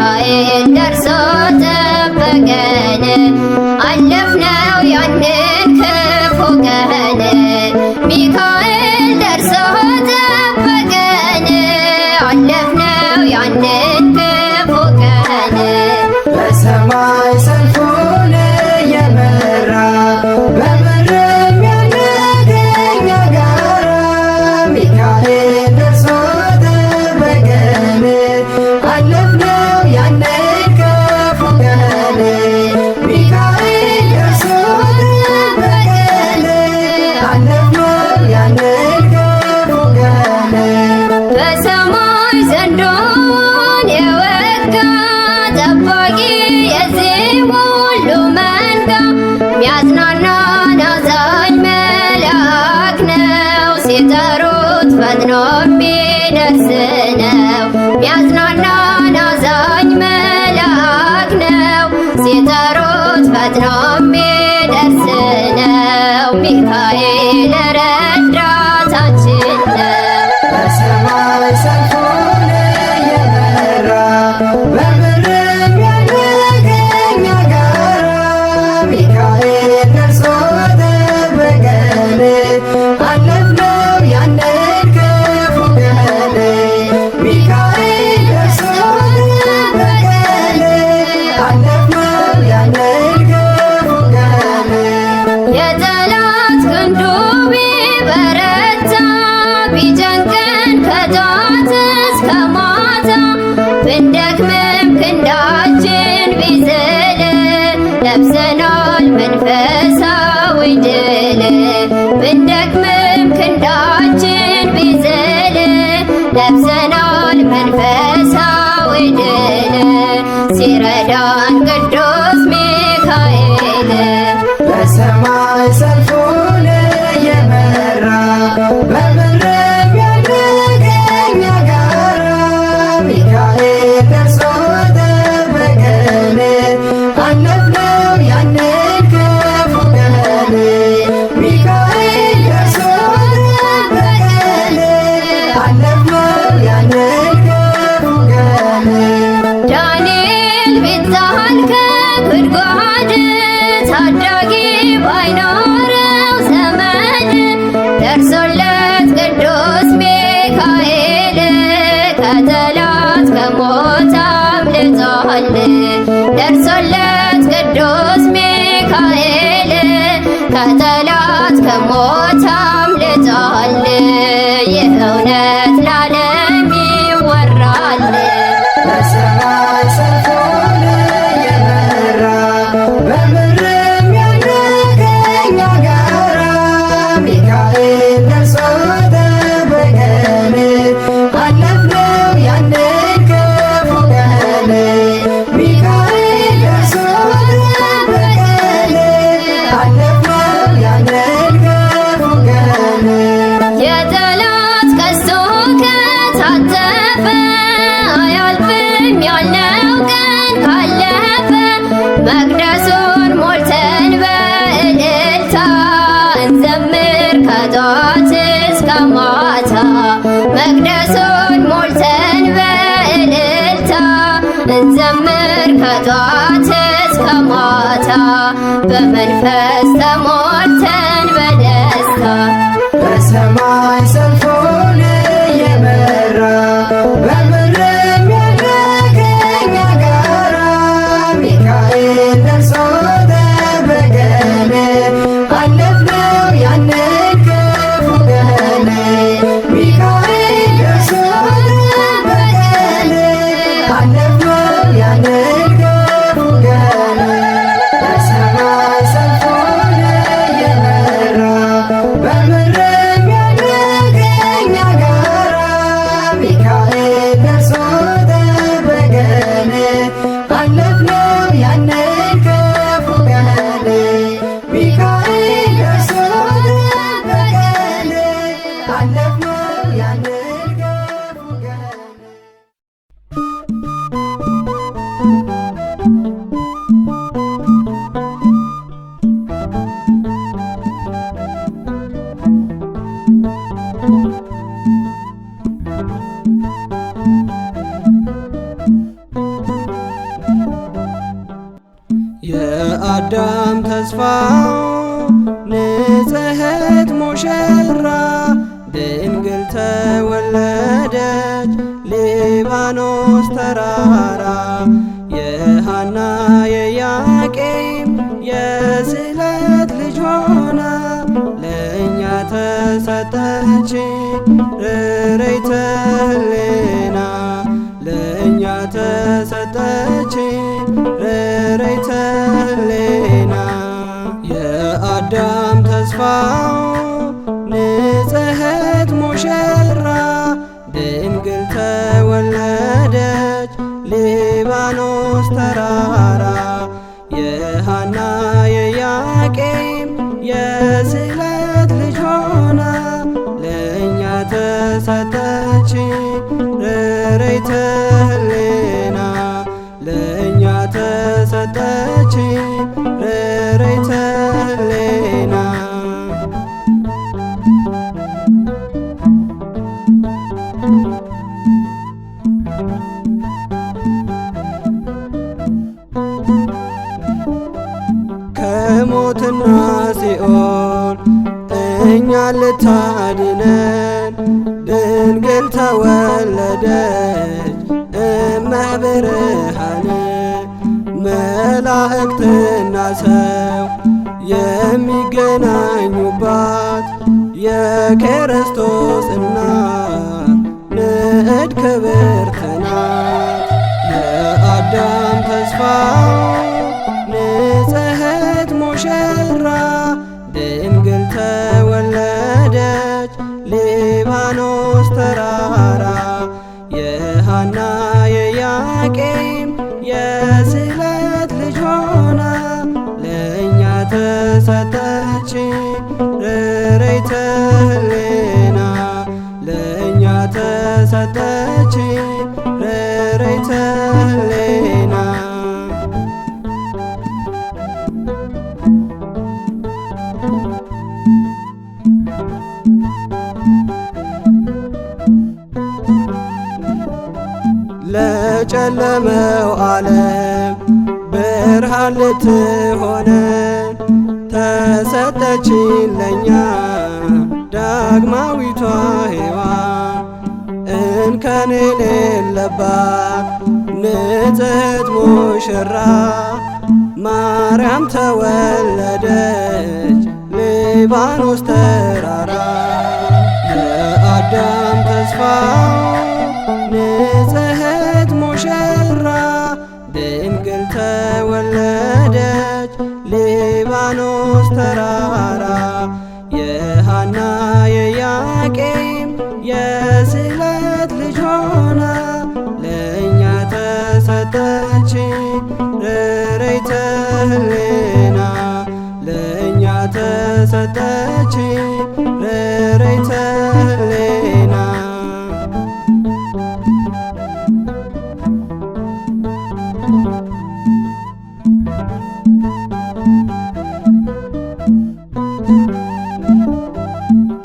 ሚካኤል ደርሶ ጠበቀን አለፍነው ያንን ክፉ ቀን ሚካኤል ደርሶ ጠበቀን አለፍነው ያንን ክፉ ቀን በሰማይ ሰልፉን እየመራ በምድርም ያለ ከእኛ ጋራ ሚካኤል ደርሶ ጠበቀን አለፍነው ያንን ክፉ ቀን ሚካኤል ደርሶ ጠበቀን አለፍነው ያንን ክፉ ቀን በሰማይ ዘንዶን የወጋ ጠባቂ የዚህ ሁሉ መንጋ ሚያጽናናን አዛኝ መልአክ ነው ሲጠሩት ፈጥኖ የሚደርስ ነው። ሚያጽናናን አዛኝ መልአክ ነው ሲጠሩት ፈጥኖ የሚደርስ ነው። ሚካኤል ረዳታችን ነው። በሰማይ ሰልፉን እየመራ በምድርም ያለ ከእኛ ጋራ ሚካኤል ደርሶ ጠበቀን አለፍነው ያንን ክፉ ቀን ሚካኤል ደርሶ ጠበቀን አለፍነው ያንን ክፉ ቀን የጠላት ክንዱ ቢበረታ ቢጨንቀን ከጧት እስከ ማታ ብንደክምም ክንዳችን ቢዝል ለብሰናል መንፈሳዊ ድል ብንደክምም ክንዳችን ቢዝል ለብሰናል መንፈሳዊ ድል ሲረዳን ቅዱስ ሚካኤል በሰማይ ሰልፉን እየመራ በምድርም ያለ ከእኛ ጋራ ሚካኤል ደርሶ ጠበቀን አለፍነው ያንን ክፉ ቀን ሚካኤል ደርሶ ጠበቀን አለፍነው ያንን ክፉ ቀን ዳንኤል ቢጣል ከጉድጓድ ታዳጊ ባይኖረው ዘመድ ደርሶለት ቅዱስ ሚካኤል ከጠላት ከሞት አምልጧል። ደርሶለት ቅዱስ ሚካኤል ከጠላት ከሞት አምልጧል። ይህ እውነት ለዓለም ይወራል። በሰማይ ሰልፉን እየመራ በምድርም ያለ ከእኛ ጋራ ሚካኤል ደርሶ ጠበቀን አለፍነው ያንን ክፉ ቀን ሚካኤል ደርሶ ጠበቀን አለፍነው ያንን ክፉ ቀን የጠላት ቀስቱ ከታጠፈ አያልፍም ያልነው ቀን ካለፈ መቅደሱን ሞልተን በእልልታ እንዘምር ከጧት እስከ ማታ መቅደሱን ሞልተን በእልልታ እንዘምር ከጧት እስከ ማታ በመንፈስ ተሞልተን በደስታ በሰማይ ሰልፉን እየመራ በምድርም ያለ ከእኛ ጋራ ሚካኤል ደርሶ ጠበቀን አለፍነው ያንን ክፉ ቀን ሚካኤል ደርሶ ጠበቀን አለፍነው ያንን ክፉ ቀን በሰማይ ሰልፉን እየመራ በምድርም ያለ ከእኛ ጋራ ሚካኤል ደርሶ ጠበቀን አለፍነው ያንን ክፉ ቀን ሚካኤል ደርሶ ጠበቀን አለፍነው ያንን ክፉ ቀን የአዳም ተስፋው ንጽሕት ሙሽራ ድንግል ተወለደች ሊባኖስ ተራራ የሐና የያቄም የስለት ልጅ ሆና ለእኛ ተሰጠች ርሬተ ሕሊና ለእኛ ተሰጠች ርሬተ ሕሊና የአዳም ተስፋው ንጽሕት ሙሽራ ድንግል ተወለደች ሊባኖስ ተራራ የሐና የያቄም የስለት ልጅ ሆና ለእኛ ተሰጠች ርሬተ ሕሊና ለእኛ ተሰጠች ርሬተ ሕሊና ከሞትና ሲኦል እኛን ልታድነን ድንግል ተወለደች እመብርሃን መላእክትና ሰው የሚገናኙባት የክርስቶስ እናት ንዕድ ክብርት ናት የአዳም ተስፋው ንጽሕት ሙሽራ ድንግል ተወለደች ሊባኖስ ተራራ የሐና የያቄም የስለት ልጅ ሆና ለእኛ ተሰጠች ርሬተ ሕሊና ለእኛ ተሰጠች ርሬተ ሕሊና ለጨለመው ዓለም ብርሃን ልትሆነን ተሰጠችን ለኛ ዳግማዊቷ ሔዋን እንከን የሌለባት ንጽሕት ሙሽራ ማርያም ተወለደች ሊባኖስ ተራራ የአዳም ተስፋው ንጽሕት ሙሽራ ድንግል ተወለደች ሊባኖስ ተራራ የሐና የያቄም የስለት ልጅ ሆና ለእኛ ተሰጠች ርሬተ ሕሊና ለእኛ ተሰጠች ርሬተ ሕሊና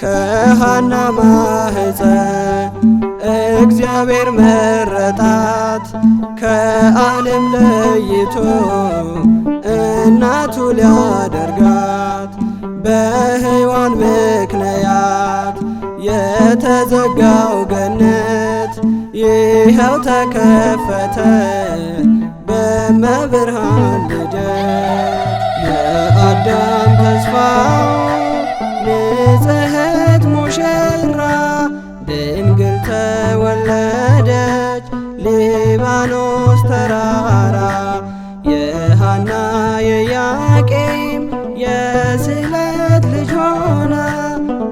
ከሐና ማኅፀን እግዚአብሔር መረጣት ከዓለም ለይቶ እናቱ ሊያደርጋት በሔዋን ምክንያት የተዘጋው ገነት ይኸው ተከፈተ በመብርሃን ልደት የአዳም ተስፋው ንጽሕት ሙሽራ ድንግል ተወለደች ሊባኖስ ተራራ የሐና የያቄም የስለት ልጅ ሆና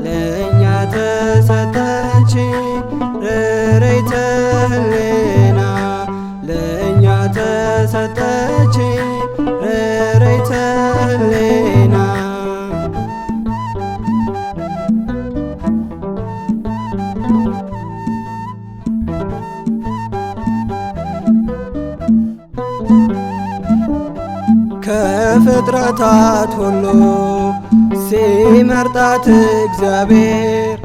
ለእኛ ተሰጠች ርሬተ ሕሊና ለእኛ ተሰጠች ርሬተ ሕሊና ከፍጥረታት ሁሉ ሲመርጣት እግዚአብሔር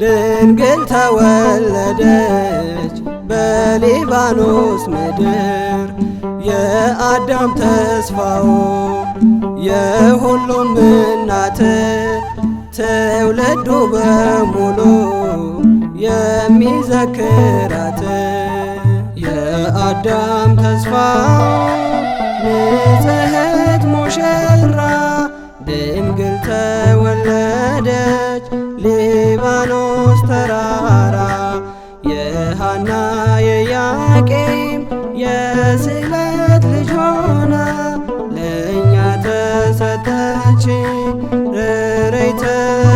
ድንግል ተወለደች በሊባኖስ ምድር የአዳም ተስፋው የሁሉም እናት ትውልዱ በሙሉ የሚዘክራት የአዳም ተስፋ ንጽሕት ሙሽራ ድንግል ተወለደች ሊባኖስ ተራራ የሐና የያቄም የስዕለት ልጅ ሆና ለእኛ ተሰጠች ርሬተ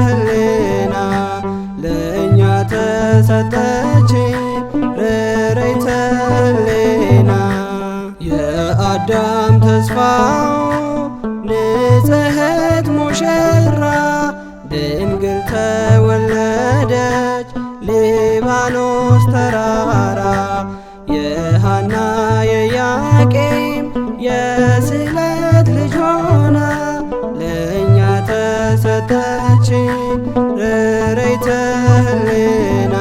ህሊና ለእኛ ተሰጠች ርሬተ ህሊና የአዳም ተስፋው ንጽሕት ሙሽራ ድንግል ተወለደች ሊባኖስ ተራራ የሐና የያቄም የስዕለት ልጅ ሆና ለእኛ ተሰጠች ርሬተ ህሊና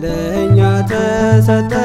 ለእኛ ተሰጠች